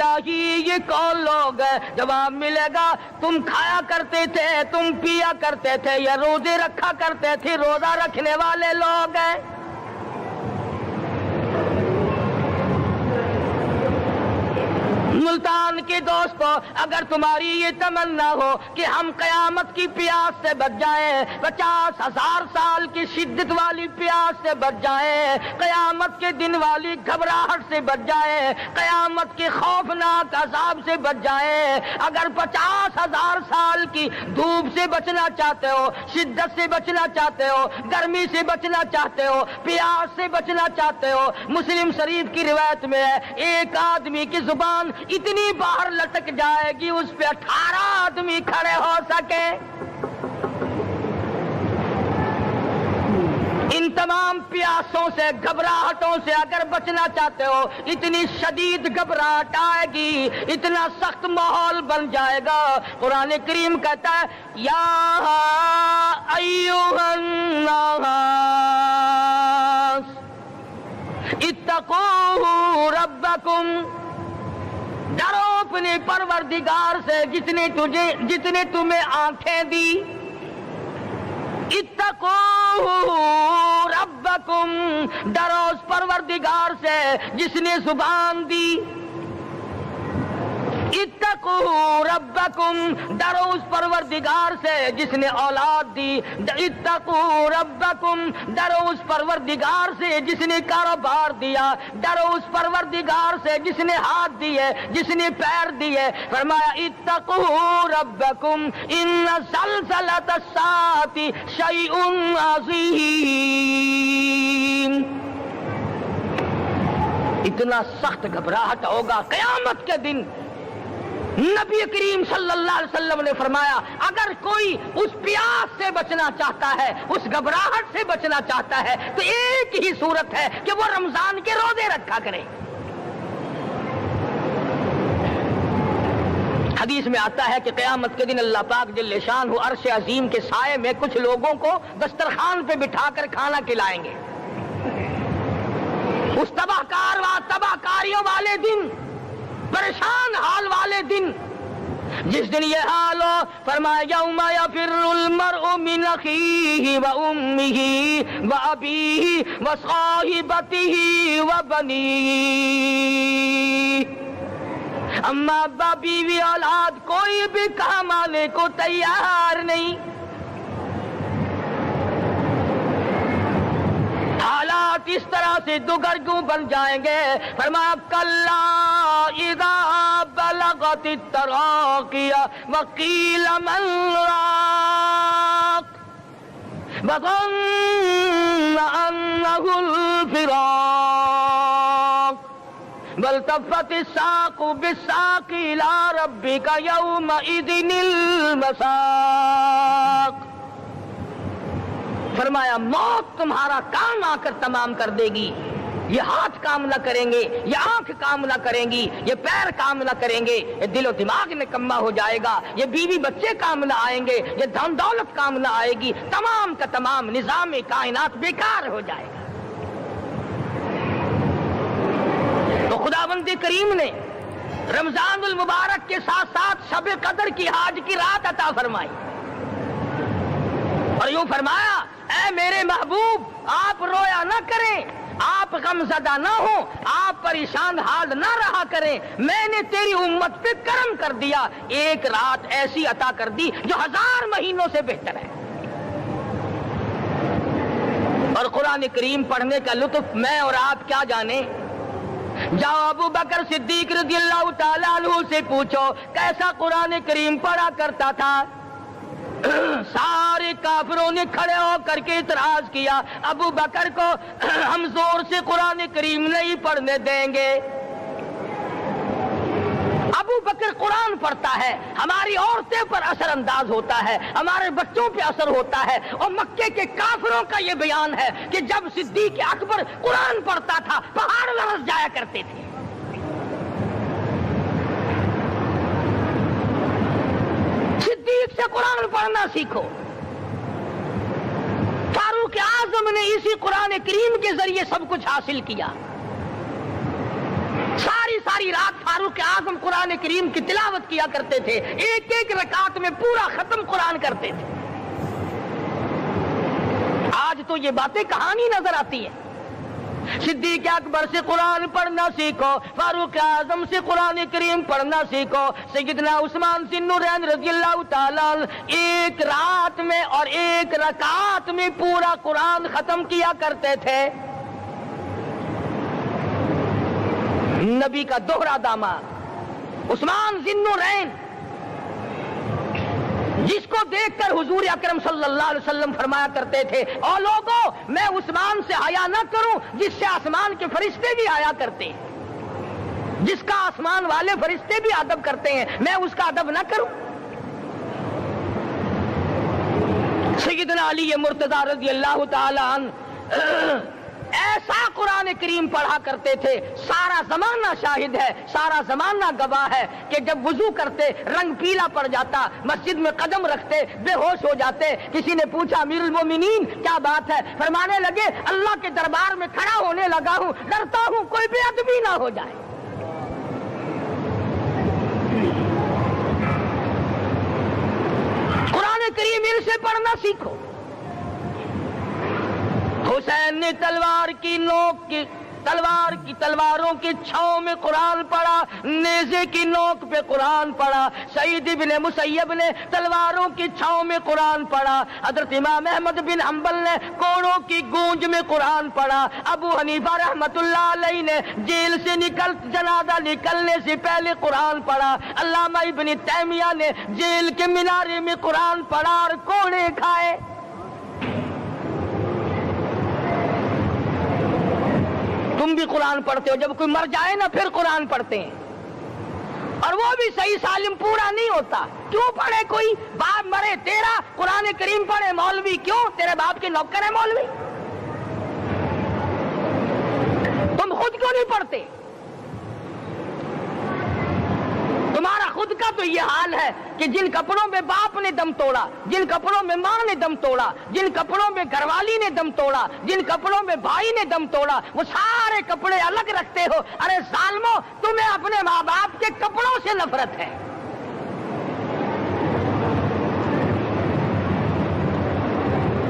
الہی یہ کون لوگ ہیں؟ جواب ملے گا تم کھایا کرتے تھے، تم پیا کرتے تھے، یا روزے رکھا کرتے تھے، روزہ رکھنے والے لوگ ہیں۔ ملتان کے دوستو، اگر تمہاری یہ تمنا ہو کہ ہم قیامت کی پیاس سے بچ جائیں، 50,000 سال کی شدت والی پیاس سے بچ جائیں، قیامت کے دن والی گھبراہٹ سے بچ جائیں، قیامت کے خوفناک عذاب سے بچ جائیں، اگر 50,000 سال کی دھوپ سے بچنا چاہتے ہو، شدت سے بچنا چاہتے ہو، گرمی سے بچنا چاہتے ہو، پیاس سے بچنا چاہتے ہو، مسلم شریف کی روایت میں ہے ایک آدمی کی زبان اتنی باہر لٹک جائے گی اس پہ 18 آدمی کھڑے ہو سکے۔ ان تمام پیاسوں سے، گھبراہٹوں سے اگر بچنا چاہتے ہو، اتنی شدید گھبراہٹ آئے گی، اتنا سخت ماحول بن جائے گا۔ قرآن کریم کہتا ہے یا ایھا الناس اتقوا ربکم، ڈرو اپنے پروردگار سے جتنے تمہیں آنکھیں دی۔ اتقوا ربکم، ڈرو اس پروردگار سے جس نے زبان دی۔ اتقوا ربکم، ڈرو اس پروردگار سے جس نے اولاد دی۔ اتقوا ربکم، ڈرو اس پروردگار سے جس نے کاروبار دیا۔ ڈرو اس پروردگار سے جس نے ہاتھ دیے، جس نے پیر دیے۔ فرمایا اتقوا ربکم ان زلزلۃ الساعۃ شیء عظیم۔ اتنا سخت گھبراہٹ ہوگا قیامت کے دن۔ نبی کریم صلی اللہ علیہ وسلم نے فرمایا اگر کوئی اس پیاس سے بچنا چاہتا ہے، اس گھبراہٹ سے بچنا چاہتا ہے، تو ایک ہی صورت ہے کہ وہ رمضان کے روزے رکھا کرے۔ حدیث میں آتا ہے کہ قیامت کے دن اللہ پاک جل شانہ عرش عظیم کے سائے میں کچھ لوگوں کو دسترخوان پہ بٹھا کر کھانا کھلائیں گے۔ اس تباہ کاریوں والے دن، پریشان حال والے دن، جس دن یہ حال ہو، فرمایا یوم یفر المرء من اخیہ و امہ و ابیہ و صاحبتہ و بنیہ، اما ابا بیوی اولاد کوئی بھی کام آنے کو تیار نہیں۔ حالات اس طرح سے دگرگوں بن جائیں گے۔ فرمایا کلا اذا بلغت التراقی وقیل من راق وظن انہ الفراق والتفت الساق بالساق الى ربک یومئذ المساق۔ فرمایا موت تمہارا کام آ کر تمام کر دے گی۔ یہ ہاتھ کام نہ کریں گے، یہ آنکھ کام نہ کریں گی، یہ پیر کام نہ کریں گے، یہ دل و دماغ نکما ہو جائے گا، یہ بیوی بچے کام نہ آئیں گے، یہ دھن دولت کام نہ آئے گی، تمام کا تمام نظام کائنات بیکار ہو جائے گا۔ تو خداوند کریم نے رمضان المبارک کے ساتھ ساتھ شب قدر کی حاج کی رات عطا فرمائی اور یوں فرمایا اے میرے محبوب آپ رویا نہ کریں، آپ غمزدہ نہ ہوں، آپ پریشان حال نہ رہا کریں، میں نے تیری امت پہ کرم کر دیا، ایک رات ایسی عطا کر دی جو 1000 مہینوں سے بہتر ہے۔ اور قرآن کریم پڑھنے کا لطف میں اور آپ کیا جانیں۔ جاؤ ابو بکر صدیق رضی اللہ تعالیٰ عنہ سے پوچھو کیسا قرآن کریم پڑھا کرتا تھا۔ سارے کافروں نے کھڑے ہو کر کے اعتراض کیا ابو بکر کو ہم زور سے قرآن کریم نہیں پڑھنے دیں گے۔ ابو بکر قرآن پڑھتا ہے، ہماری عورتیں پر اثر انداز ہوتا ہے، ہمارے بچوں پہ اثر ہوتا ہے، اور مکے کے کافروں کا یہ بیان ہے کہ جب صدیق اکبر قرآن پڑھتا تھا پہاڑ لرز جایا کرتے تھے۔ صدیق سے قرآن پڑھنا سیکھو۔ فاروق اعظم نے اسی قرآن کریم کے ذریعے سب کچھ حاصل کیا۔ ساری ساری رات فاروق اعظم قرآن کریم کی تلاوت کیا کرتے تھے، ایک ایک رکعت میں پورا ختم قرآن کرتے تھے۔ آج تو یہ باتیں کہانی نظر آتی ہیں۔ صدیق اکبر سے قرآن پڑھنا سیکھو، فاروق اعظم سے قرآن کریم پڑھنا سیکھو، سیدنا عثمان ذی النورین رضی اللہ تعالیٰ ایک رات میں اور ایک رکعت میں پورا قرآن ختم کیا کرتے تھے۔ نبی کا دوہرا داماد عثمان ذی النورین، جس کو دیکھ کر حضور اکرم صلی اللہ علیہ وسلم فرمایا کرتے تھے، او لوگوں میں عثمان سے حیا نہ کروں جس سے آسمان کے فرشتے بھی حیا کرتے ہیں، جس کا آسمان والے فرشتے بھی ادب کرتے ہیں، میں اس کا ادب نہ کروں؟ سیدنا علی مرتضی رضی اللہ تعالی عنہ ایسا قرآن کریم پڑھا کرتے تھے، سارا زمانہ شاہد ہے، سارا زمانہ گواہ ہے کہ جب وضو کرتے رنگ پیلا پڑ جاتا، مسجد میں قدم رکھتے بے ہوش ہو جاتے۔ کسی نے پوچھا امیر المومنین کیا بات ہے؟ فرمانے لگے اللہ کے دربار میں کھڑا ہونے لگا ہوں، ڈرتا ہوں کوئی بے ادبی نہ ہو جائے۔ قرآن کریم ان سے پڑھنا سیکھو۔ حسین نے تلواروں کی چھاؤں میں قرآن پڑھا، نیزے کی نوک پہ قرآن پڑھا۔ سعید بن مسیب نے تلواروں کی چھاؤں میں قرآن پڑھا۔ حضرت امام احمد بن حنبل نے کوڑوں کی گونج میں قرآن پڑھا۔ ابو حنیفہ رحمت اللہ علیہ نے جیل سے جنازہ نکلنے سے پہلے قرآن پڑھا۔ علامہ ابن تیمیہ نے جیل کے مینارے میں قرآن پڑھا اور کوڑے کھائے۔ تم بھی قرآن پڑھتے ہو، جب کوئی مر جائے نا پھر قرآن پڑھتے ہیں، اور وہ بھی صحیح سالم پورا نہیں ہوتا۔ کیوں پڑھے؟ کوئی باپ مرے تیرا قرآن کریم پڑھے مولوی، کیوں؟ تیرے باپ کے نوکر ہے مولوی؟ تم خود کیوں نہیں پڑھتے؟ تمہارا خود کا تو یہ حال ہے کہ جن کپڑوں میں باپ نے دم توڑا، جن کپڑوں میں ماں نے دم توڑا، جن کپڑوں میں گھر والی نے دم توڑا، جن کپڑوں میں بھائی نے دم توڑا، وہ سارے کپڑے الگ رکھتے ہو۔ ارے ظالمو، تمہیں اپنے ماں باپ کے کپڑوں سے نفرت ہے۔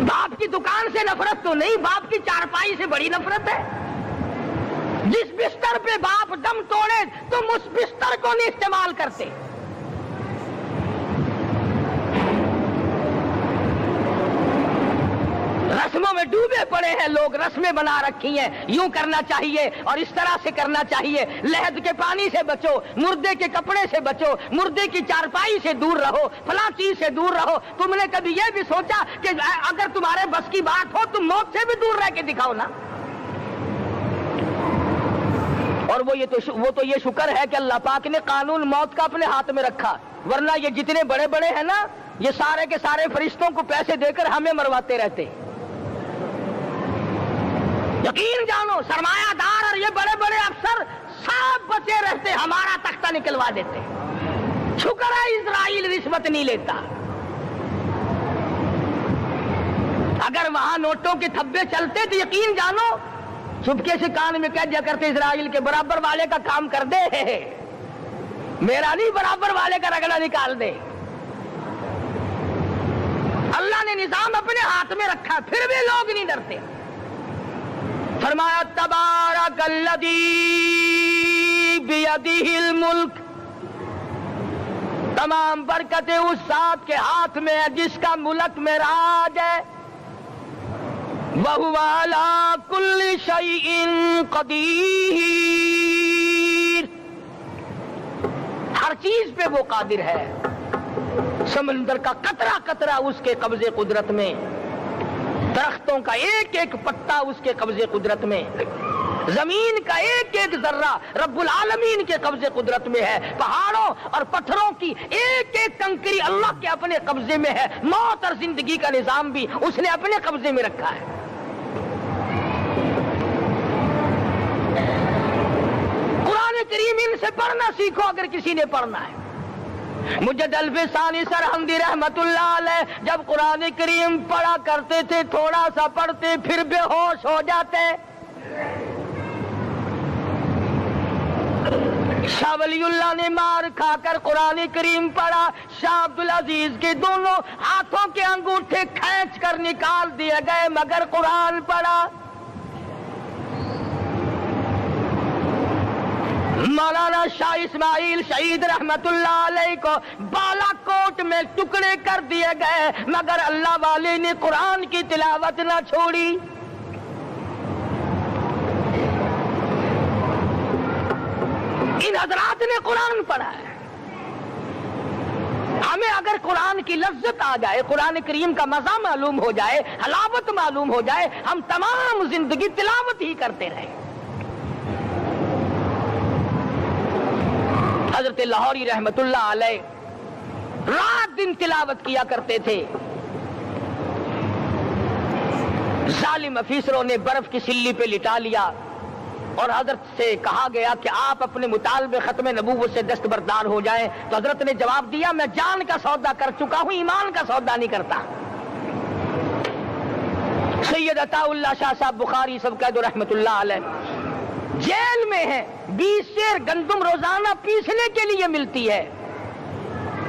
باپ کی دکان سے نفرت تو نہیں، باپ کی چارپائی سے بڑی نفرت ہے۔ جس بستر پہ باپ دم توڑے تم اس بستر کو نہیں استعمال کرتے۔ رسموں میں ڈوبے پڑے ہیں لوگ، رسمیں بنا رکھی ہیں، یوں کرنا چاہیے اور اس طرح سے کرنا چاہیے۔ لہد کے پانی سے بچو، مردے کے کپڑے سے بچو، مردے کی چارپائی سے دور رہو، فلاں چیز سے دور رہو۔ تم نے کبھی یہ بھی سوچا کہ اگر تمہارے بس کی بات ہو تم موت سے بھی دور رہ کے دکھاؤ نا؟ اور وہ تو یہ شکر ہے کہ اللہ پاک نے قانون موت کا اپنے ہاتھ میں رکھا، ورنہ یہ جتنے بڑے بڑے ہیں نا، یہ سارے کے سارے فرشتوں کو پیسے دے کر ہمیں مرواتے رہتے۔ یقین جانو، سرمایہ دار اور یہ بڑے بڑے افسر سب بچے رہتے، ہمارا تختہ نکلوا دیتے۔ شکر ہے اسرائیل رشوت نہیں لیتا۔ اگر وہاں نوٹوں کے تھبے چلتے تو یقین جانو چپکے سے کان میں کہہ دیا کرتے اسرائیل کے برابر والے کا کام کر دے، میرا نہیں، برابر والے کا رگڑا نکال دے۔ اللہ نے نظام اپنے ہاتھ میں رکھا، پھر بھی لوگ نہیں ڈرتے۔ فرمایا تبارک الذی بیدہ الملک، تمام برکتیں اس ذات کے ہاتھ میں ہے جس کا ملک میں راج ہے۔ وَهُوَ عَلَى كُلِّ شَيْءٍ قَدِيرٌ، ہر چیز پہ وہ قادر ہے۔ سمندر کا قطرہ قطرہ اس کے قبضے قدرت میں، درختوں کا ایک ایک پتا اس کے قبضے قدرت میں، زمین کا ایک ایک ذرہ رب العالمین کے قبضے قدرت میں ہے، پہاڑوں اور پتھروں کی ایک ایک کنکری اللہ کے اپنے قبضے میں ہے، موت اور زندگی کا نظام بھی اس نے اپنے قبضے میں رکھا ہے۔ قرآن کریم ان سے پڑھنا سیکھو اگر کسی نے پڑھنا ہے۔ مجد الفسانی سرہندی رحمت اللہ علیہ جب قرآن کریم پڑھا کرتے تھے، تھوڑا سا پڑھتے پھر بے ہوش ہو جاتے۔ شاہ ولی اللہ نے مار کھا کر قرآن کریم پڑھا، شاہ عبدالعزیز کے دونوں ہاتھوں کے انگوٹھے کھینچ کر نکال دیے گئے، مگر قرآن پڑھا۔ مولانا شاہ اسماعیل شہید رحمت اللہ علیہ کو بالا کوٹ میں ٹکڑے کر دیے گئے، مگر اللہ والے نے قرآن کی تلاوت نہ چھوڑی۔ ان حضرات نے قرآن پڑھا ہے۔ ہمیں اگر قرآن کی لذت آ جائے، قرآن کریم کا مزہ معلوم ہو جائے، حلاوت معلوم ہو جائے، ہم تمام زندگی تلاوت ہی کرتے رہیں۔ حضرت لاہوری رحمت اللہ علیہ رات دن تلاوت کیا کرتے تھے۔ ظالم افیسروں نے برف کی سلی پہ لٹا لیا اور حضرت سے کہا گیا کہ آپ اپنے مطالبے ختم نبوت سے دستبردار ہو جائیں، تو حضرت نے جواب دیا، میں جان کا سودا کر چکا ہوں، ایمان کا سودا نہیں کرتا۔ سید عطا اللہ شاہ صاحب بخاری سب قید رحمت اللہ علیہ جیل میں ہیں، 20 سیر گندم روزانہ پیسنے کے لیے ملتی ہے،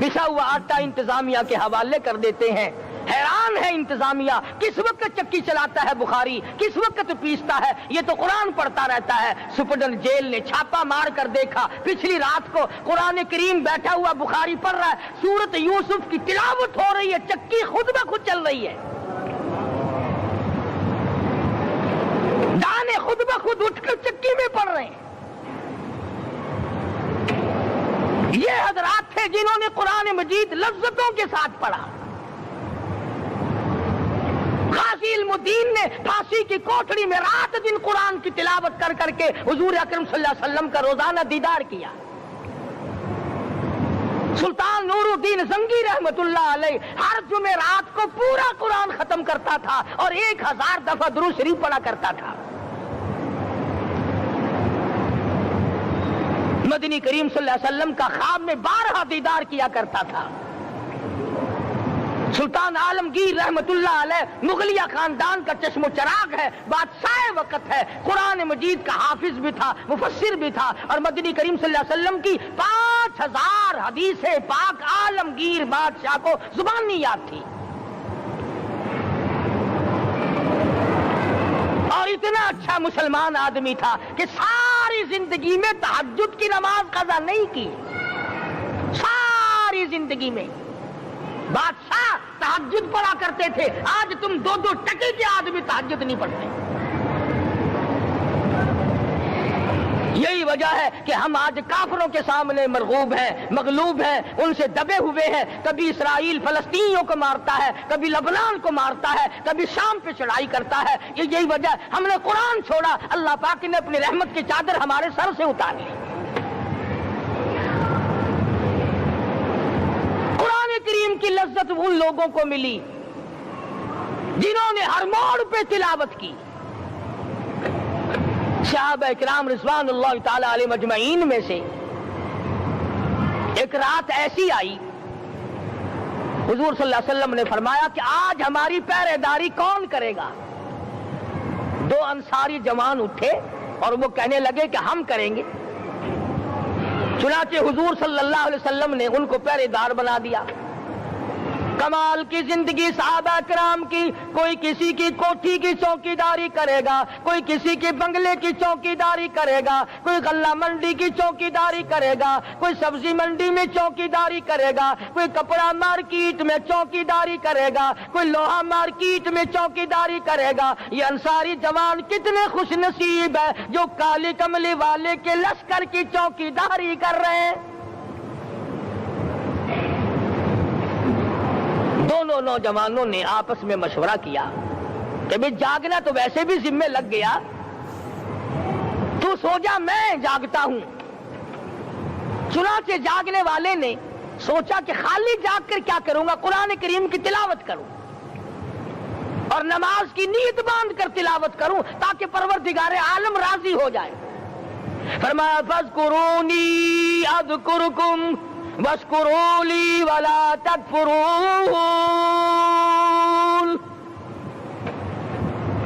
پسا ہوا آٹا انتظامیہ کے حوالے کر دیتے ہیں۔ حیران ہے انتظامیہ، کس وقت چکی چلاتا ہے بخاری، کس وقت پیستا ہے، یہ تو قرآن پڑھتا رہتا ہے۔ سپرڈنٹ جیل نے چھاپا مار کر دیکھا، پچھلی رات کو قرآن کریم بیٹھا ہوا بخاری پڑھ رہا ہے، سورت یوسف کی تلاوت ہو رہی ہے، چکی خود بخود چل رہی ہے، دانے خود بخود اٹھ کر چکی میں پڑھ رہے ہیں۔ یہ حضرات تھے جنہوں نے قرآن مجید لذتوں کے ساتھ پڑھا۔ غازی علم الدین نے پھانسی کی کوٹڑی میں رات دن قرآن کی تلاوت کر کر کے حضور اکرم صلی اللہ علیہ وسلم کا روزانہ دیدار کیا۔ سلطان نور الدین زنگی رحمت اللہ علیہ ہر جمعرات کو پورا قرآن ختم کرتا تھا اور 1000 دفعہ درود شریف پڑھا کرتا تھا۔ مدنی کریم صلی اللہ علیہ وسلم کا خواب میں 12 دیدار کیا کرتا تھا۔ سلطان عالمگیر رحمت اللہ علیہ مغلیہ خاندان کا چشم و چراغ ہے، بادشاہ وقت ہے، قرآن مجید کا حافظ بھی تھا، مفسر بھی تھا، اور مدنی کریم صلی اللہ علیہ وسلم کی 5000 حدیث پاک عالمگیر بادشاہ کو زبانی یاد تھی۔ اور اتنا اچھا مسلمان آدمی تھا کہ ساری زندگی میں تہجد کی نماز قضا نہیں کی، ساری زندگی میں۔ بادشاہ تہجد پڑھا کرتے تھے، آج تم 2 ٹکے کے آدمی تہجد نہیں پڑھتے۔ یہی وجہ ہے کہ ہم آج کافروں کے سامنے مرغوب ہیں، مغلوب ہیں، ان سے دبے ہوئے ہیں۔ کبھی اسرائیل فلسطینیوں کو مارتا ہے، کبھی لبنان کو مارتا ہے، کبھی شام پہ چڑھائی کرتا ہے۔ یہی وجہ، ہم نے قرآن چھوڑا، اللہ پاک نے اپنی رحمت کی چادر ہمارے سر سے اتاری۔ قرآن کریم کی لذت ان لوگوں کو ملی جنہوں نے ہر موڑ پہ تلاوت کی۔ صحابہ اکرام رضوان اللہ تعالی علیہ مجمعین میں سے ایک رات ایسی آئی، حضور صلی اللہ علیہ وسلم نے فرمایا کہ آج ہماری پہرے داری کون کرے گا؟ 2 انصاری جوان اٹھے اور وہ کہنے لگے کہ ہم کریں گے۔ چنانچہ حضور صلی اللہ علیہ وسلم نے ان کو پہرے دار بنا دیا۔ کمال کی زندگی صحابہ کرام کی، کوئی کسی کی کوٹھی کی چوکی داری کرے گا، کوئی کسی کے بنگلے کی چوکی داری کرے گا، کوئی غلہ منڈی کی چوکی داری کرے گا، کوئی سبزی منڈی میں چوکی داری کرے گا، کوئی کپڑا مارکیٹ میں چوکی داری کرے گا، کوئی لوہا مارکیٹ میں چوکی داری کرے گا۔ یہ انصاری جوان کتنے خوش نصیب ہے جو کالی کملی والے کے لشکر کی چوکی داری کر رہے ہیں۔ دونوں نوجوانوں نے آپس میں مشورہ کیا کہ بھئی جاگنا تو ویسے بھی ذمہ لگ گیا، تو سو جا، میں جاگتا ہوں۔ چنانچہ جاگنے والے نے سوچا کہ خالی جاگ کر کیا کروں گا، قرآن کریم کی تلاوت کروں اور نماز کی نیت باندھ کر تلاوت کروں تاکہ پروردگار عالم راضی ہو جائے۔ فرمایا فاذکرونی اذکرکم واشکروا لی ولا تکفرون،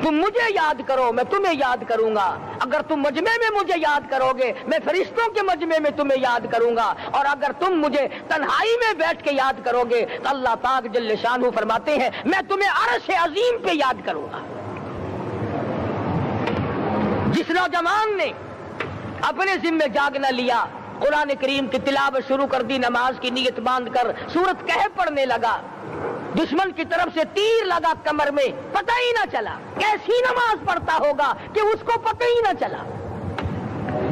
تم مجھے یاد کرو میں تمہیں یاد کروں گا، اگر تم مجمع میں مجھے یاد کرو گے میں فرشتوں کے مجمع میں تمہیں یاد کروں گا، اور اگر تم مجھے تنہائی میں بیٹھ کے یاد کرو گے تو اللہ پاک جل شانہ فرماتے ہیں میں تمہیں عرش عظیم پہ یاد کروں گا۔ جس نوجوان نے اپنے ذمہ جاگ نہ لیا، قرآن کریم کی تلاوت شروع کر دی، نماز کی نیت باندھ کر سورت کہف پڑھنے لگا، دشمن کی طرف سے تیر لگا کمر میں، پتہ ہی نہ چلا، کیسی نماز پڑھتا ہوگا کہ اس کو پتہ ہی نہ چلا،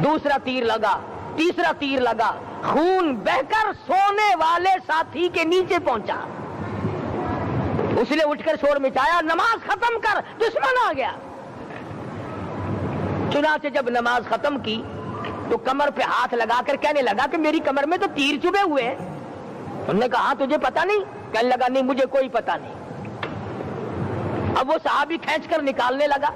دوسرا تیر لگا، تیسرا تیر لگا، خون بہ کر سونے والے ساتھی کے نیچے پہنچا، اس نے اٹھ کر شور مچایا نماز ختم کر دشمن آ گیا۔ چنانچہ جب نماز ختم کی تو کمر پہ ہاتھ لگا کر کہنے لگا کہ میری کمر میں تو تیر چبھے ہوئے ہیں۔ انہوں نے کہا تجھے پتا نہیں؟ کہنے لگا نہیں مجھے کوئی پتا نہیں۔ اب وہ صحابی کھینچ کر نکالنے لگا،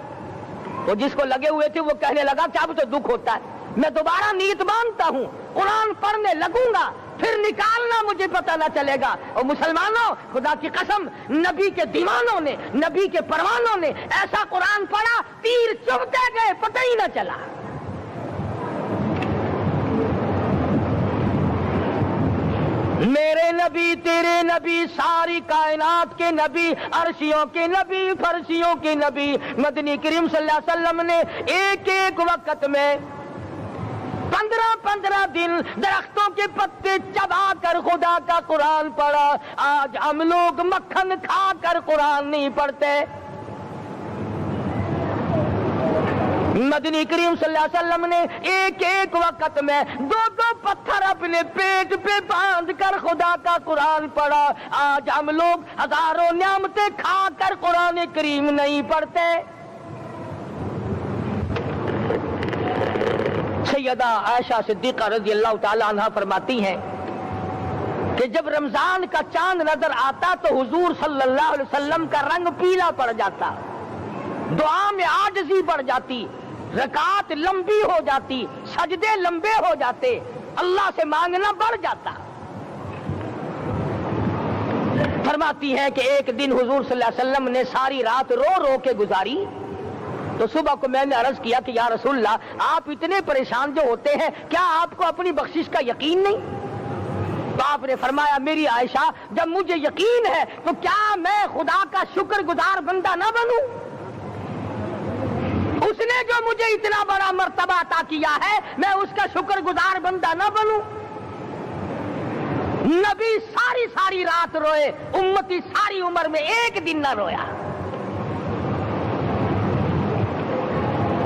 وہ جس کو لگے ہوئے تھے وہ کہنے لگا کہ اب تو دکھ ہوتا ہے، میں دوبارہ نیت باندھتا ہوں، قرآن پڑھنے لگوں گا، پھر نکالنا مجھے پتہ نہ چلے گا۔ اور مسلمانوں خدا کی قسم نبی کے دیوانوں نے، نبی کے پروانوں نے ایسا قرآن پڑھا تیر چبھتے گئے پتہ ہی نہ چلا۔ میرے نبی تیرے نبی ساری کائنات کے نبی، عرشیوں کے نبی، فرشیوں کے نبی مدنی کریم صلی اللہ علیہ وسلم نے ایک ایک وقت میں 15 دن درختوں کے پتے چبا کر خدا کا قرآن پڑھا۔ آج ہم لوگ مکھن کھا کر قرآن نہیں پڑھتے۔ مدنی کریم صلی اللہ علیہ وسلم نے ایک ایک وقت میں 2 پتھر اپنے پیٹ پہ باندھ کر خدا کا قرآن پڑھا۔ آج ہم لوگ ہزاروں نعمتیں کھا کر قرآن کریم نہیں پڑھتے۔ سیدہ عائشہ صدیقہ رضی اللہ تعالی عنہ فرماتی ہیں کہ جب رمضان کا چاند نظر آتا تو حضور صلی اللہ علیہ وسلم کا رنگ پیلا پڑ جاتا، دعا میں عاجزی بڑھ جاتی، رکعات لمبی ہو جاتی، سجدے لمبے ہو جاتے، اللہ سے مانگنا بڑھ جاتا۔ فرماتی ہے کہ ایک دن حضور صلی اللہ علیہ وسلم نے ساری رات رو رو کے گزاری، تو صبح کو میں نے عرض کیا کہ یا رسول اللہ آپ اتنے پریشان جو ہوتے ہیں کیا آپ کو اپنی بخشش کا یقین نہیں؟ تو آپ نے فرمایا میری عائشہ جب مجھے یقین ہے تو کیا میں خدا کا شکر گزار بندہ نہ بنوں؟ اس نے جو مجھے اتنا بڑا مرتبہ عطا کیا ہے میں اس کا شکر گزار بندہ نہ بنوں؟ نبی ساری رات روئے، امتی ساری عمر میں ایک دن نہ رویا۔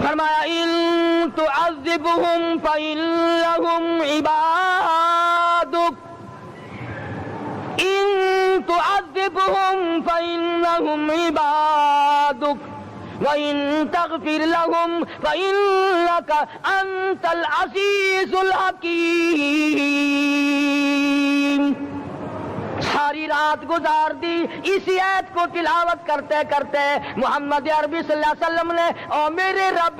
فرمایا ان تعذبهم فإنهم عبادك، ان تعذبهم فإنهم عبادك وَإِن تَغْفِرْ لَهُمْ فَإِنَّكَ أَنْتَ الْعَزِيزُ الْحَكِيمُ۔ ساری رات گزار دی اسی آیت کو تلاوت کرتے کرتے محمد عربی صلی اللہ علیہ وسلم نے او میرے رب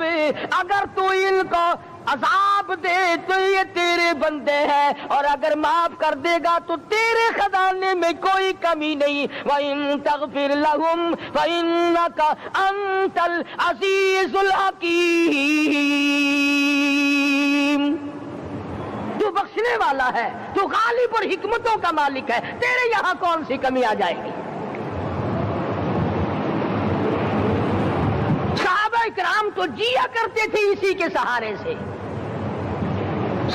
اگر تو ان کو عذاب دے تو یہ تیرے بندے ہیں، اور اگر معاف کر دے گا تو تیرے خزانے میں کوئی کمی نہیں۔ وَإِن تَغْفِرْ لَهُمْ فَإِنَّكَ أَنْتَ الْعَزِيزُ الْحَكِيمُ۔ تو بخشنے والا ہے، تو غالب اور حکمتوں کا مالک ہے، تیرے یہاں کون سی کمی آ جائے گی؟ صحابہ کرام تو جیا کرتے تھے اسی کے سہارے سے۔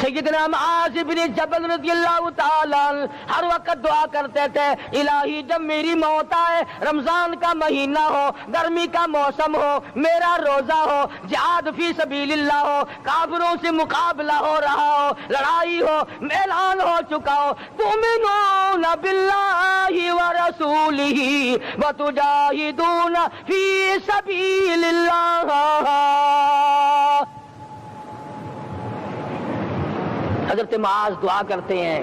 سیدنا معاذ بن جبل رضی اللہ تعالیٰ ہر وقت دعا کرتے تھے الہی جب میری موت آئے، رمضان کا مہینہ ہو، گرمی کا موسم ہو، میرا روزہ ہو، جہاد فی سبیل اللہ ہو، کافروں سے مقابلہ ہو رہا ہو، لڑائی ہو، اعلان ہو چکا ہو، تؤمنون باللہ ورسولہ وتجاہدون فی سبیل اللہ۔ حضرت معاذ دعا کرتے ہیں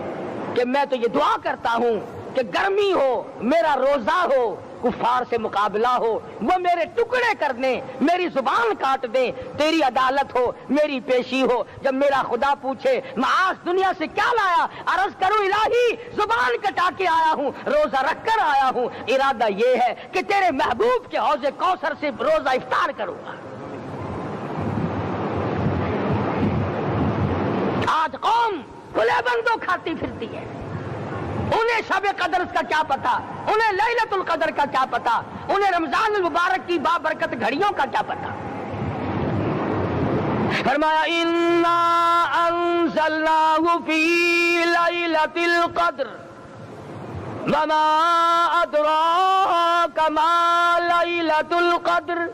کہ میں تو یہ دعا کرتا ہوں کہ گرمی ہو، میرا روزہ ہو، کفار سے مقابلہ ہو، وہ میرے ٹکڑے کر دیں، میری زبان کاٹ دیں، تیری عدالت ہو، میری پیشی ہو۔ جب میرا خدا پوچھے معاذ دنیا سے کیا لایا، عرض کروں الہی زبان کٹا کے آیا ہوں، روزہ رکھ کر آیا ہوں، ارادہ یہ ہے کہ تیرے محبوب کے حوض کوثر سے روزہ افطار کروں گا۔ آج قوم کھلے بندوں کھاتی پھرتی ہے، انہیں شب قدر کا کیا پتا، انہیں لیلۃ القدر کا کیا پتا، انہیں رمضان المبارک کی بابرکت گھڑیوں کا کیا پتا۔ فرمایا انا انزلناہ فی لیلۃ القدر وما ادراک ما لیلۃ القدر۔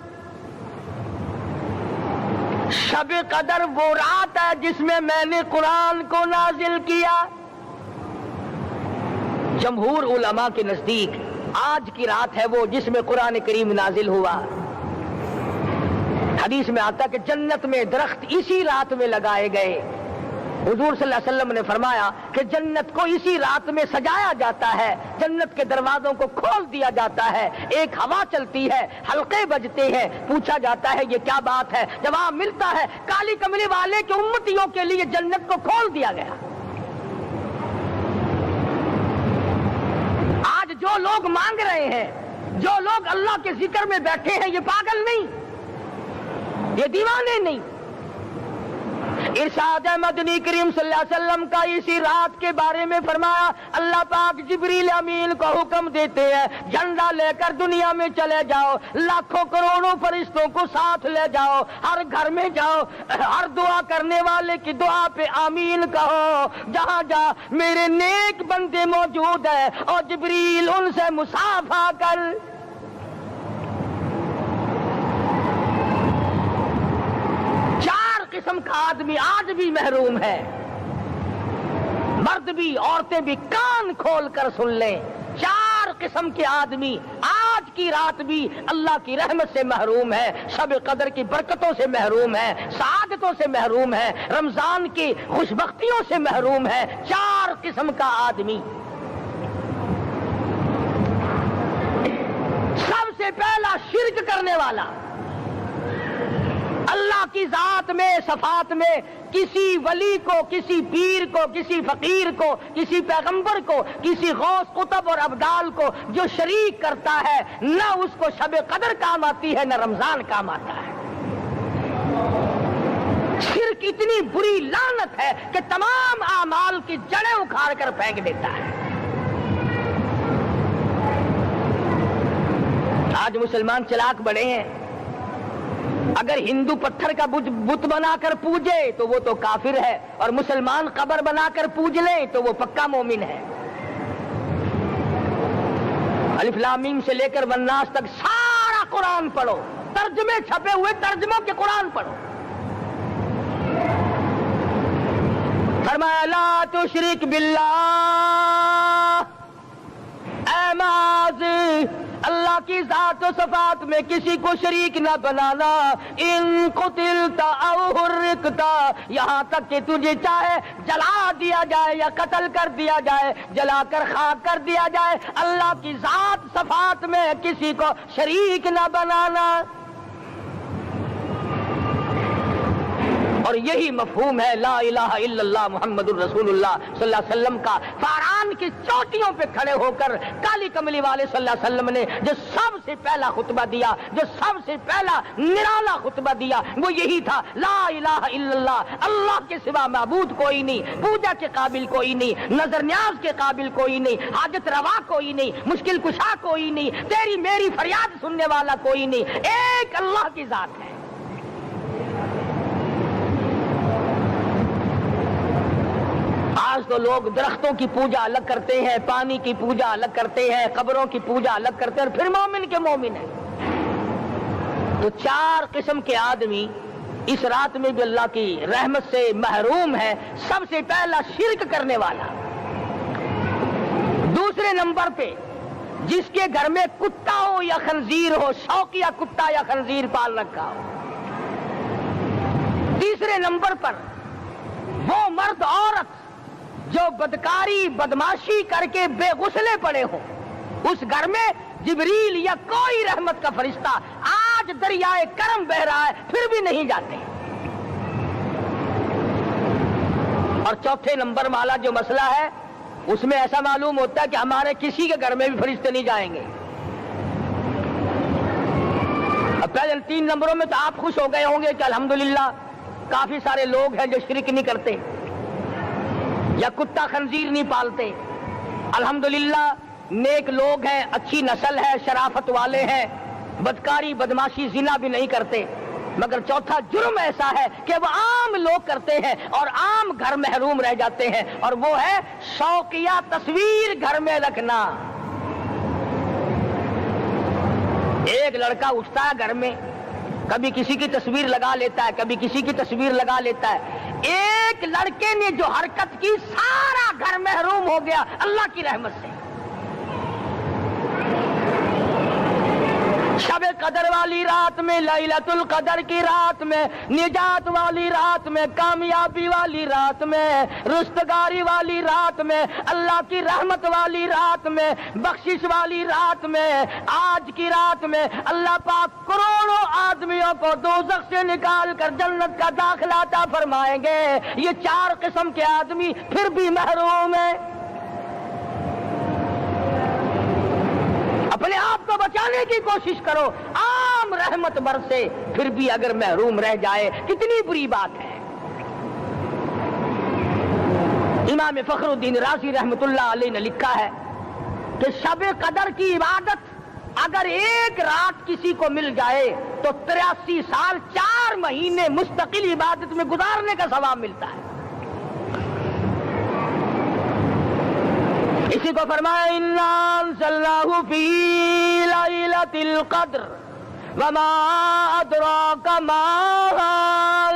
شب قدر وہ رات ہے جس میں نے قرآن کو نازل کیا۔ جمہور علماء کے نزدیک آج کی رات ہے وہ جس میں قرآن کریم نازل ہوا۔ حدیث میں آتا کہ جنت میں درخت اسی رات میں لگائے گئے۔ حضور صلی اللہ علیہ وسلم نے فرمایا کہ جنت کو اسی رات میں سجایا جاتا ہے، جنت کے دروازوں کو کھول دیا جاتا ہے، ایک ہوا چلتی ہے، حلقے بجتے ہیں، پوچھا جاتا ہے یہ کیا بات ہے، جواب ملتا ہے کالی کملی والے کے امتیوں کے لیے جنت کو کھول دیا گیا۔ آج جو لوگ مانگ رہے ہیں، جو لوگ اللہ کے ذکر میں بیٹھے ہیں، یہ پاگل نہیں، یہ دیوانے نہیں۔ ارشاد مدنی کریم صلی اللہ علیہ وسلم کا اسی رات کے بارے میں فرمایا، اللہ پاک جبریل امین کو حکم دیتے ہیں جھنڈا لے کر دنیا میں چلے جاؤ، لاکھوں کروڑوں فرشتوں کو ساتھ لے جاؤ، ہر گھر میں جاؤ، ہر دعا کرنے والے کی دعا پہ آمین کہو، جہاں جا میرے نیک بندے موجود ہیں، اور جبریل ان سے مصافحہ کر۔ قسم کا آدمی آج بھی محروم ہے، مرد بھی عورتیں بھی کان کھول کر سن لیں، چار قسم کے آدمی آج کی رات بھی اللہ کی رحمت سے محروم ہے، شب قدر کی برکتوں سے محروم ہے، سعادتوں سے محروم ہے، رمضان کی خوشبختیوں سے محروم ہے۔ چار قسم کا آدمی۔ سب سے پہلا شرک کرنے والا، اللہ کی ذات میں صفات میں کسی ولی کو، کسی پیر کو، کسی فقیر کو، کسی پیغمبر کو، کسی غوث قطب اور ابدال کو جو شریک کرتا ہے، نہ اس کو شب قدر کام آتی ہے، نہ رمضان کام آتا ہے۔ شرک اتنی بری لعنت ہے کہ تمام اعمال کی جڑیں اکھاڑ کر پھینک دیتا ہے۔ آج مسلمان چلاک بڑے ہیں، اگر ہندو پتھر کا بت بنا کر پوجے تو وہ تو کافر ہے، اور مسلمان قبر بنا کر پوج لیں تو وہ پکا مومن ہے۔ الف لام میم سے لے کر والناس تک سارا قرآن پڑھو، ترجمے چھپے ہوئے ترجموں کے قرآن پڑھو۔ فرمایا لا تشرک باللہ، اے معاذ اللہ کی ذات و صفات میں کسی کو شریک نہ بنانا۔ ان قتلت او حرقت، یہاں تک کہ تجھے چاہے جلا دیا جائے یا قتل کر دیا جائے، جلا کر خاک کر دیا جائے، اللہ کی ذات صفات میں کسی کو شریک نہ بنانا۔ اور یہی مفہوم ہے لا الہ الا اللہ محمد الرسول اللہ صلی اللہ علیہ وسلم کا۔ فاران کی چوٹیوں پہ کھڑے ہو کر کالی کملی والے صلی اللہ علیہ وسلم نے جو سب سے پہلا خطبہ دیا، جو سب سے پہلا نرالا خطبہ دیا، وہ یہی تھا لا الہ الا اللہ، اللہ کے سوا معبود کوئی نہیں، پوجا کے قابل کوئی نہیں، نظر نیاز کے قابل کوئی نہیں، حاجت روا کوئی نہیں، مشکل کشا کوئی نہیں، تیری میری فریاد سننے والا کوئی نہیں، ایک اللہ کی ذات ہے۔ آج تو لوگ درختوں کی پوجا الگ کرتے ہیں، پانی کی پوجا الگ کرتے ہیں، قبروں کی پوجا الگ کرتے ہیں، اور پھر مومن کے مومن ہیں۔ تو چار قسم کے آدمی اس رات میں بھی اللہ کی رحمت سے محروم ہے۔ سب سے پہلا شرک کرنے والا، دوسرے نمبر پہ جس کے گھر میں کتا ہو یا خنزیر ہو، شوقیہ کتا یا خنزیر پال رکھا ہو۔ تیسرے نمبر پر وہ مرد عورت جو بدکاری بدماشی کر کے بے غسلے پڑے ہوں، اس گھر میں جبریل یا کوئی رحمت کا فرشتہ آج دریائے کرم بہ رہا ہے پھر بھی نہیں جاتے۔ اور چوتھے نمبر والا جو مسئلہ ہے، اس میں ایسا معلوم ہوتا ہے کہ ہمارے کسی کے گھر میں بھی فرشتے نہیں جائیں گے۔ اب پہلے 3 نمبروں میں تو آپ خوش ہو گئے ہوں گے کہ الحمدللہ کافی سارے لوگ ہیں جو شرک نہیں کرتے، یا کتا خنزیر نہیں پالتے. الحمدللہ نیک لوگ ہیں, اچھی نسل ہے, شرافت والے ہیں, بدکاری بدماشی زنا بھی نہیں کرتے. مگر چوتھا جرم ایسا ہے کہ وہ عام لوگ کرتے ہیں اور عام گھر محروم رہ جاتے ہیں, اور وہ ہے شوقیہ تصویر گھر میں رکھنا. ایک لڑکا اٹھتا ہے گھر میں, کبھی کسی کی تصویر لگا لیتا ہے, کبھی کسی کی تصویر لگا لیتا ہے. ایک لڑکے نے جو حرکت کی سارا گھر محروم ہو گیا اللہ کی رحمت سے. شب قدر والی رات میں, لیلۃ القدر کی رات میں, نجات والی رات میں, کامیابی والی رات میں, رستگاری والی رات میں, اللہ کی رحمت والی رات میں, بخشش والی رات میں, آج کی رات میں اللہ پاک کروڑوں آدمیوں کو دوزخ سے نکال کر جنت کا داخلہ عطا فرمائیں گے. یہ 4 قسم کے آدمی پھر بھی محروم ہیں. اپنے آپ کو بچانے کی کوشش کرو, عام رحمت برسے پھر بھی اگر محروم رہ جائے کتنی بری بات ہے. امام فخر الدین رازی رحمت اللہ علیہ نے لکھا ہے کہ شب قدر کی عبادت اگر ایک رات کسی کو مل جائے تو 83 سال 4 مہینے مستقل عبادت میں گزارنے کا ثواب ملتا ہے. اسی کو فرمایا انا انزلناہ فی لیلۃ القدر وما ادراک ما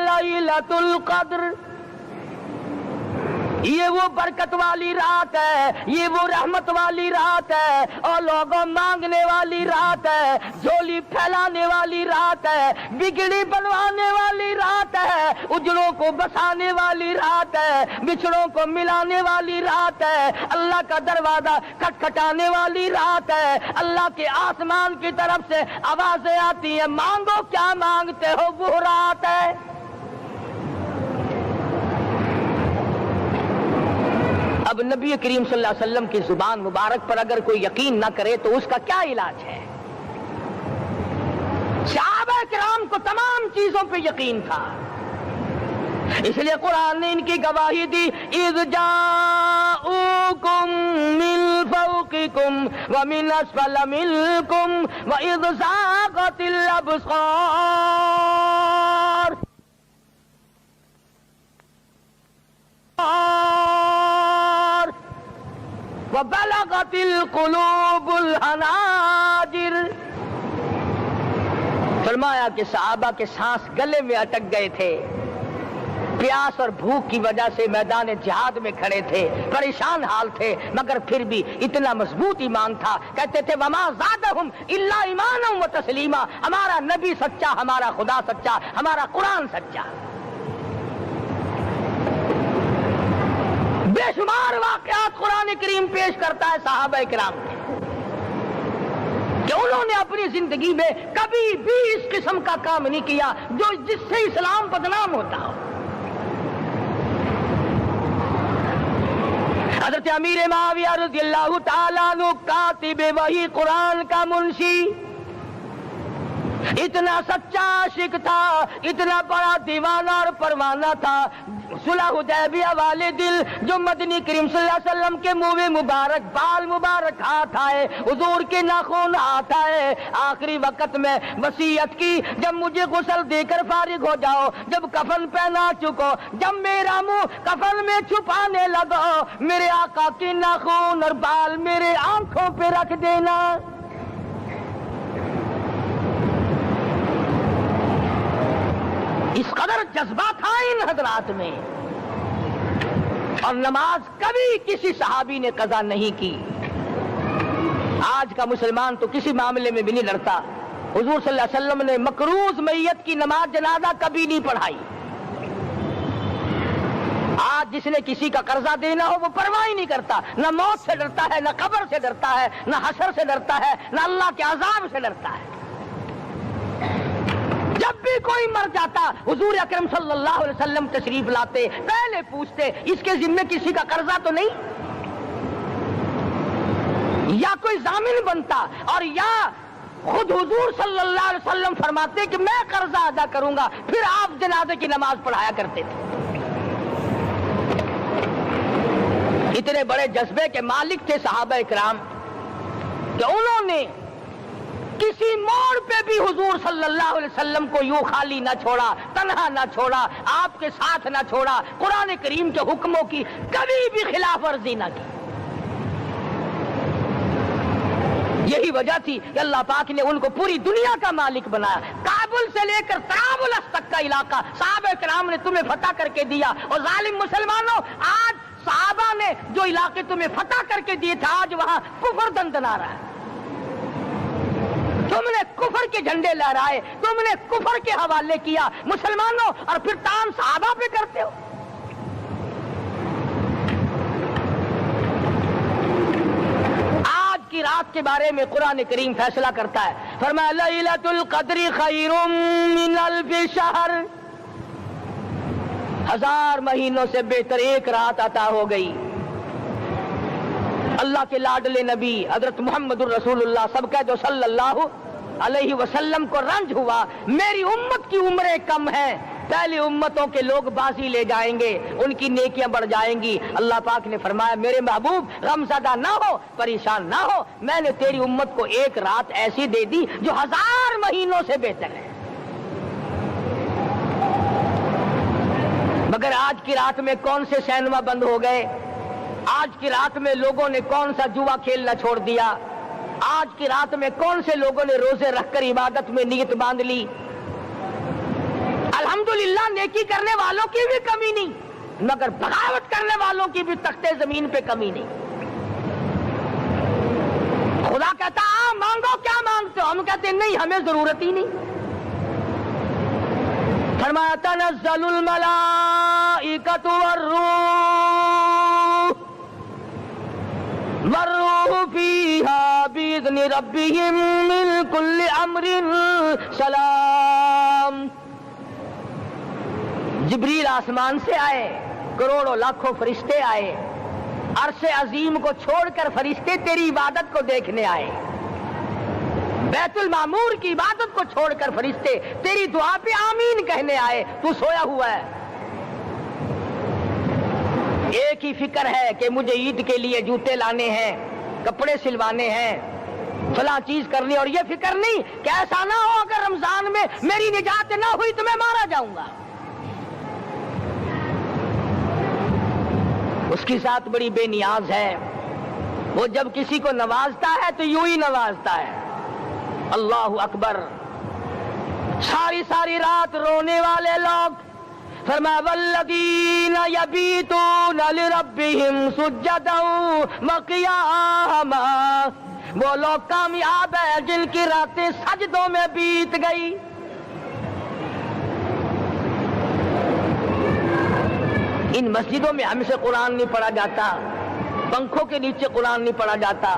لیلۃ القدر. یہ وہ برکت والی رات ہے, یہ وہ رحمت والی رات ہے, اور لوگوں مانگنے والی رات ہے, جھولی پھیلانے والی رات ہے, بگڑی بنوانے والی رات ہے, اجڑوں کو بسانے والی رات ہے, بچھڑوں کو ملانے والی رات ہے, اللہ کا دروازہ کھٹکھٹانے والی رات ہے. اللہ کے آسمان کی طرف سے آوازیں آتی ہیں, مانگو کیا مانگتے ہو, وہ رات ہے. اب نبی کریم صلی اللہ علیہ وسلم کی زبان مبارک پر اگر کوئی یقین نہ کرے تو اس کا کیا علاج ہے؟ صحابہ کرام کو تمام چیزوں پہ یقین تھا, اس لیے قرآن نے ان کی گواہی دی. اذ جاؤکم من فوقکم ومن اسفل منکم واذ زاغت الابصار وبلغت القلوب الحناجر. فرمایا کہ صحابہ کے سانس گلے میں اٹک گئے تھے, پیاس اور بھوک کی وجہ سے میدان جہاد میں کھڑے تھے, پریشان حال تھے, مگر پھر بھی اتنا مضبوط ایمان تھا. کہتے تھے وما زادہم الا ایمانا و تسلیما, ہمارا نبی سچا, ہمارا خدا سچا, ہمارا قرآن سچا. بے شمار واقعات قرآن کریم پیش کرتا ہے صحابہ کرام کے کہ انہوں نے اپنی زندگی میں کبھی بھی اس قسم کا کام نہیں کیا جو جس سے اسلام بدنام ہوتا ہو. حضرت امیر معاویہ رضی اللہ تعالیٰ عنہ کاتب وحی قرآن کا منشی, اتنا سچا عاشق تھا, اتنا بڑا دیوانہ اور پروانہ تھا. صلح حدیبیہ والے دل جو مدنی کریم صلی اللہ علیہ وسلم کے منہ مبارک, بال مبارک ہاتھ آئے, حضور کے ناخن ہاتھ آئے, آخری وقت میں وصیت کی جب مجھے غسل دے کر فارغ ہو جاؤ, جب کفن پہنا چکو, جب میرا منہ کفن میں چھپانے لگو, میرے آقا کے ناخن اور بال میرے آنکھوں پہ رکھ دینا. اس قدر جذبہ تھا ان حضرات میں, اور نماز کبھی کسی صحابی نے قضا نہیں کی. آج کا مسلمان تو کسی معاملے میں بھی نہیں لڑتا. حضور صلی اللہ علیہ وسلم نے مقروض میت کی نماز جنازہ کبھی نہیں پڑھائی. آج جس نے کسی کا قرضہ دینا ہو وہ پرواہ ہی نہیں کرتا, نہ موت سے ڈرتا ہے, نہ قبر سے ڈرتا ہے, نہ حشر سے ڈرتا ہے, نہ اللہ کے عذاب سے ڈرتا ہے. جب بھی کوئی مر جاتا حضور اکرم صلی اللہ علیہ وسلم تشریف لاتے, پہلے پوچھتے اس کے ذمے کسی کا قرضہ تو نہیں, یا کوئی ضامن بنتا, اور یا خود حضور صلی اللہ علیہ وسلم فرماتے کہ میں قرضہ ادا کروں گا, پھر آپ جنازے کی نماز پڑھایا کرتے تھے. اتنے بڑے جذبے کے مالک تھے صحابہ کرام کہ انہوں نے کسی موڑ پہ بھی حضور صلی اللہ علیہ وسلم کو یوں خالی نہ چھوڑا، تنہا نہ چھوڑا، آپ کے ساتھ نہ چھوڑا، قرآن کریم کے حکموں کی کبھی بھی خلاف ورزی نہ کی۔ یہی وجہ تھی کہ اللہ پاک نے ان کو پوری دنیا کا مالک بنایا۔ کابل سے لے کر طرابلس تک کا علاقہ صحابہ کرام نے تمہیں فتح کر کے دیا، اور ظالم مسلمانوں آج صحابہ نے جو علاقے تمہیں فتح کر کے دیے تھے آج وہاں کفر دندنا رہا ہے۔ تم نے کفر کے جھنڈے لہرائے، تم نے کفر کے حوالے کیا مسلمانوں، اور پھر تان صحابہ پہ کرتے ہو۔ آج کی رات کے بارے میں قرآن کریم فیصلہ کرتا ہے، فرمایا لیلۃ القدر خیر من الف شہر، 1000 مہینوں سے بہتر ایک رات عطا ہو گئی۔ اللہ کے لاڈلے نبی حضرت محمد الرسول اللہ سب کہہ دو صلی اللہ علیہ وسلم کو رنج ہوا، میری امت کی عمریں کم ہیں، پہلی امتوں کے لوگ بازی لے جائیں گے، ان کی نیکیاں بڑھ جائیں گی۔ اللہ پاک نے فرمایا میرے محبوب غمزدہ نہ ہو، پریشان نہ ہو، میں نے تیری امت کو ایک رات ایسی دے دی جو 1000 مہینوں سے بہتر ہے۔ مگر آج کی رات میں کون سے سینما بند ہو گئے؟ آج کی رات میں لوگوں نے کون سا جوا کھیلنا چھوڑ دیا؟ آج کی رات میں کون سے لوگوں نے روزے رکھ کر عبادت میں نیت باندھ لی؟ الحمدللہ نیکی کرنے والوں کی بھی کمی نہیں، مگر بغاوت کرنے والوں کی بھی تختے زمین پہ کمی نہیں۔ خدا کہتا مانگو کیا مانگتے ہو؟ ہم کہتے ہیں نہیں، ہمیں ضرورت ہی نہیں۔ فرمایا تنزل الملائکۃ والروح فیہا بإذن ربہم من کل امر سلام۔ جبریل آسمان سے آئے، کروڑوں لاکھوں فرشتے آئے، عرش عظیم کو چھوڑ کر فرشتے تیری عبادت کو دیکھنے آئے، بیت المعمور کی عبادت کو چھوڑ کر فرشتے تیری دعا پہ آمین کہنے آئے، تو سویا ہوا ہے۔ ایک ہی فکر ہے کہ مجھے عید کے لیے جوتے لانے ہیں، کپڑے سلوانے ہیں، فلاں چیز کرنی، اور یہ فکر نہیں کہ ایسا نہ ہو اگر رمضان میں میری نجات نہ ہوئی تو میں مارا جاؤں گا۔ اس کی ذات بڑی بے نیاز ہے، وہ جب کسی کو نوازتا ہے تو یوں ہی نوازتا ہے۔ اللہ اکبر۔ ساری ساری رات رونے والے لوگ، فرمایا والذین یبیتون لربہم سجدا وقیاما، وہ لوگ کامیاب ہیں جن کی راتیں سجدوں میں بیت گئی۔ ان مسجدوں میں ہم سے قرآن نہیں پڑھا جاتا، پنکھوں کے نیچے قرآن نہیں پڑھا جاتا۔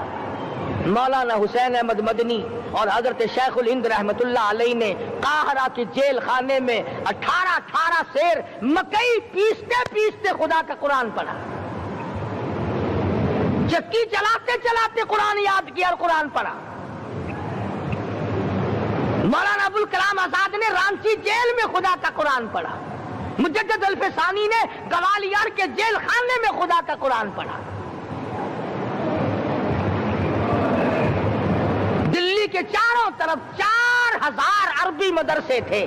مولانا حسین احمد مدنی اور حضرت شیخ الہند رحمت اللہ علیہ نے قاہرہ کے جیل خانے میں 18 سیر مکئی پیستے پیستے خدا کا قرآن پڑھا۔ چکی چلاتے چلاتے قرآن یاد کیا اور قرآن پڑھا۔ مولانا ابوالکلام آزاد نے رانچی جیل میں خدا کا قرآن پڑھا۔ مجدد الفسانی نے گوالیار کے جیل خانے میں خدا کا قرآن پڑھا۔ دلی کے چاروں طرف 4000 عربی مدرسے تھے،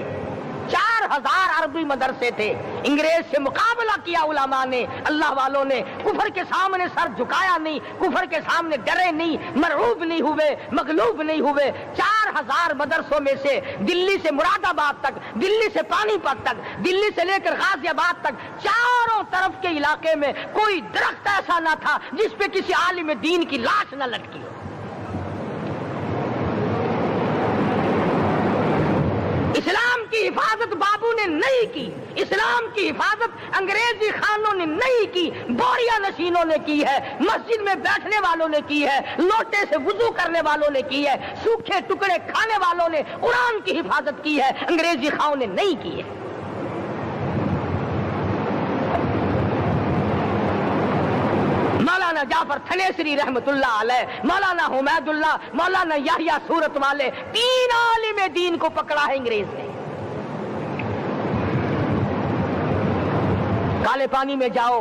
4000 عربی مدرسے تھے۔ انگریز سے مقابلہ کیا علماء نے، اللہ والوں نے، کفر کے سامنے سر جھکایا نہیں، کفر کے سامنے ڈرے نہیں، مرعوب نہیں ہوئے، مغلوب نہیں ہوئے۔ 4000 مدرسوں میں سے دلی سے مراد آباد تک، دلی سے پانی پت تک، دلی سے لے کر غازی آباد تک، چاروں طرف کے علاقے میں کوئی درخت ایسا نہ تھا جس پہ کسی عالم دین کی لاش نہ لٹکی ہو۔ اسلام کی حفاظت بابو نے نہیں کی، اسلام کی حفاظت انگریزی خانوں نے نہیں کی، بوریا نشینوں نے کی ہے، مسجد میں بیٹھنے والوں نے کی ہے، لوٹے سے وضو کرنے والوں نے کی ہے، سوکھے ٹکڑے کھانے والوں نے قرآن کی حفاظت کی ہے، انگریزی خانوں نے نہیں کی ہے۔ مولانا جعفر تھنیسری رحمت اللہ علیہ، مولانا حمید اللہ، مولانا یحییٰ صورت والے، 3 عالم دین کو پکڑا ہے انگریز نے۔ کالے پانی میں جاؤ،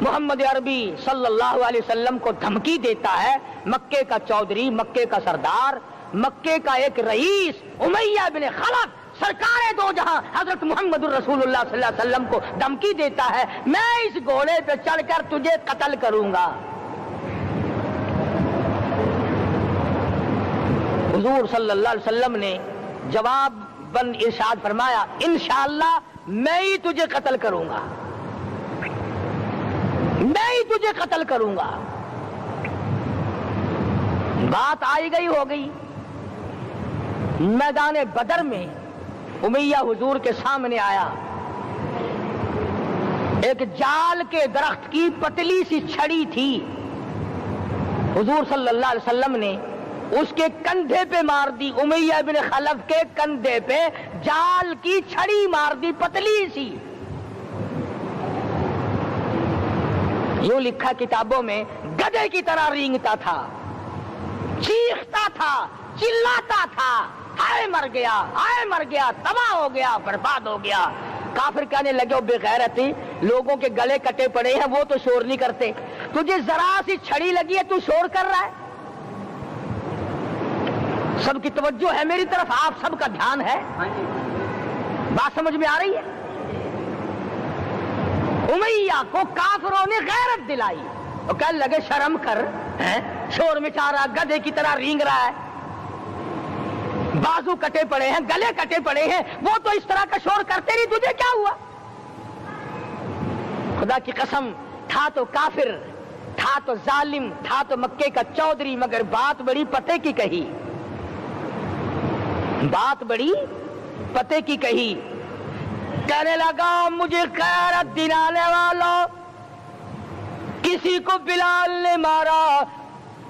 محمد عربی صلی اللہ علیہ وسلم کو دھمکی دیتا ہے، مکے کا چودھری، مکے کا سردار، مکے کا ایک رئیس امیہ بن خلف سرکار دو جہاں حضرت محمد الرسول اللہ صلی اللہ علیہ وسلم کو دھمکی دیتا ہے، میں اس گھوڑے پہ چڑھ کر تجھے قتل کروں گا۔ حضور صلی اللہ علیہ وسلم نے جواب بند ارشاد فرمایا، انشاءاللہ میں ہی تجھے قتل کروں گا، میں ہی تجھے قتل کروں گا۔ بات آئی گئی ہو گئی۔ میدان بدر میں امیہ حضور کے سامنے آیا، ایک جال کے درخت کی پتلی سی چھڑی تھی، حضور صلی اللہ علیہ وسلم نے اس کے کندھے پہ مار دی، امیہ بن خلف کے کندھے پہ جال کی چھڑی مار دی پتلی سی۔ یوں لکھا کتابوں میں، گدھے کی طرح رینگتا تھا، چیختا تھا، چلاتا تھا، ہائے مر گیا، ہائے مر گیا، تباہ ہو گیا، برباد ہو گیا۔ کافر کہنے لگے، او بے غیرتی، لوگوں کے گلے کٹے پڑے ہیں، وہ تو شور نہیں کرتے، تجھے ذرا سی چھڑی لگی ہے، تو شور کر رہا ہے۔ سب کی توجہ ہے میری طرف، آپ سب کا دھیان ہے، بات سمجھ میں آ رہی ہے؟ امیہ کو کافروں نے غیرت دلائی، اور کہنے لگے شرم کر، شور مچا رہا، گدھے کی طرح رینگ رہا ہے، بازو کٹے پڑے ہیں، گلے کٹے پڑے ہیں، وہ تو اس طرح کا شور کرتے نہیں، تجھے کیا ہوا؟ خدا کی قسم، تھا تو کافر، تھا تو ظالم، تھا تو مکے کا چودھری، مگر بات بڑی پتے کی کہی، بات بڑی پتے کی کہی۔ کہنے لگا، مجھے غیرت دلانے والوں، کسی کو بلال نے مارا،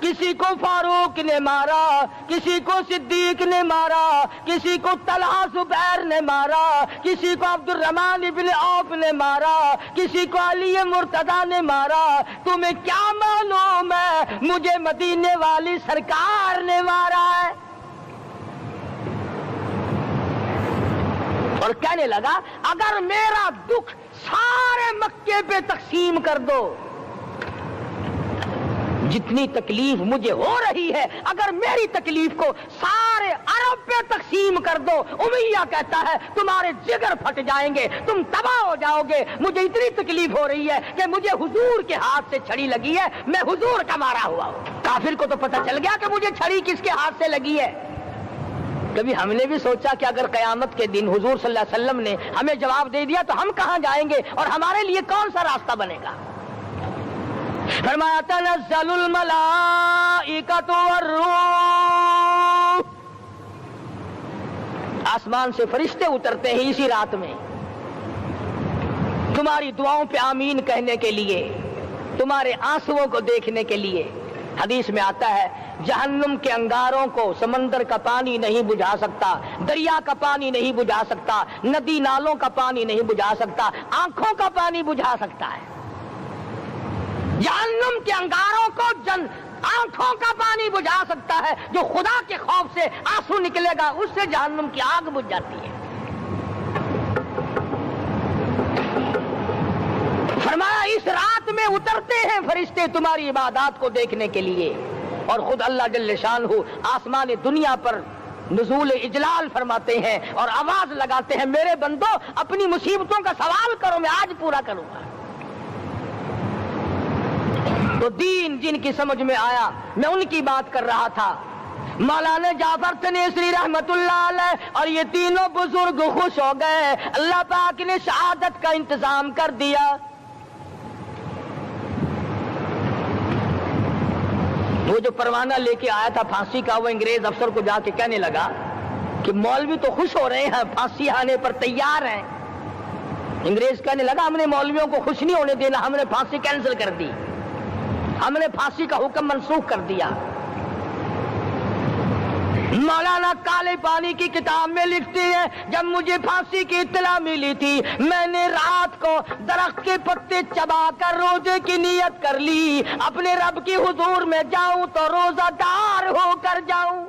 کسی کو فاروق نے مارا، کسی کو صدیق نے مارا، کسی کو طلحہ زبیر نے مارا، کسی کو عبد الرحمن ابن عوف نے مارا، کسی کو علی مرتضیٰ نے مارا، تمہیں کیا معلوم ہے مجھے مدینے والی سرکار نے مارا ہے؟ اور کہنے لگا، اگر میرا دکھ سارے مکے پہ تقسیم کر دو، جتنی تکلیف مجھے ہو رہی ہے، اگر میری تکلیف کو سارے عرب پہ تقسیم کر دو، امیہ کہتا ہے تمہارے جگر پھٹ جائیں گے، تم تباہ ہو جاؤ گے، مجھے اتنی تکلیف ہو رہی ہے کہ مجھے حضور کے ہاتھ سے چھڑی لگی ہے، میں حضور کا مارا ہوا ہوں۔ کافر کو تو پتہ چل گیا کہ مجھے چھڑی کس کے ہاتھ سے لگی ہے۔ کبھی ہم نے بھی سوچا کہ اگر قیامت کے دن حضور صلی اللہ علیہ وسلم نے ہمیں جواب دے دیا تو ہم کہاں جائیں گے اور ہمارے لیے کون سا راستہ بنے گا؟ فرمایا، تنزل الملائکۃ والروح، آسمان سے فرشتے اترتے ہیں اسی رات میں، تمہاری دعاؤں پہ آمین کہنے کے لیے، تمہارے آنسوؤں کو دیکھنے کے لیے۔ حدیث میں آتا ہے، جہنم کے انگاروں کو سمندر کا پانی نہیں بجھا سکتا، دریا کا پانی نہیں بجھا سکتا، ندی نالوں کا پانی نہیں بجھا سکتا، آنکھوں کا پانی بجھا سکتا ہے۔ جہنم کے انگاروں کو آنکھوں کا پانی بجھا سکتا ہے، جو خدا کے خوف سے آنسو نکلے گا اس سے جہنم کی آگ بجھ جاتی ہے۔ فرمایا، اس رات میں اترتے ہیں فرشتے تمہاری عبادات کو دیکھنے کے لیے، اور خود اللہ جل شانہ آسمان دنیا پر نزول اجلال فرماتے ہیں اور آواز لگاتے ہیں، میرے بندو اپنی مصیبتوں کا سوال کرو، میں آج پورا کروں گا۔ تو دین جن کی سمجھ میں آیا، میں ان کی بات کر رہا تھا، مولانا جعفر تنیسری رحمت اللہ علیہ اور یہ تینوں بزرگ خوش ہو گئے، اللہ پاک نے شہادت کا انتظام کر دیا۔ وہ جو پروانہ لے کے آیا تھا پھانسی کا، وہ انگریز افسر کو جا کے کہنے لگا کہ مولوی تو خوش ہو رہے ہیں، پھانسی آنے پر تیار ہیں۔ انگریز کہنے لگا، ہم نے مولویوں کو خوش نہیں ہونے دینا، ہم نے پھانسی کینسل کر دی، ہم نے پھانسی کا حکم منسوخ کر دیا۔ مولانا کالے پانی کی کتاب میں لکھتے ہیں، جب مجھے پھانسی کی اطلاع ملی تھی، میں نے رات کو درخت کے پتے چبا کر روزے کی نیت کر لی، اپنے رب کی حضور میں جاؤں تو روزہ دار ہو کر جاؤں۔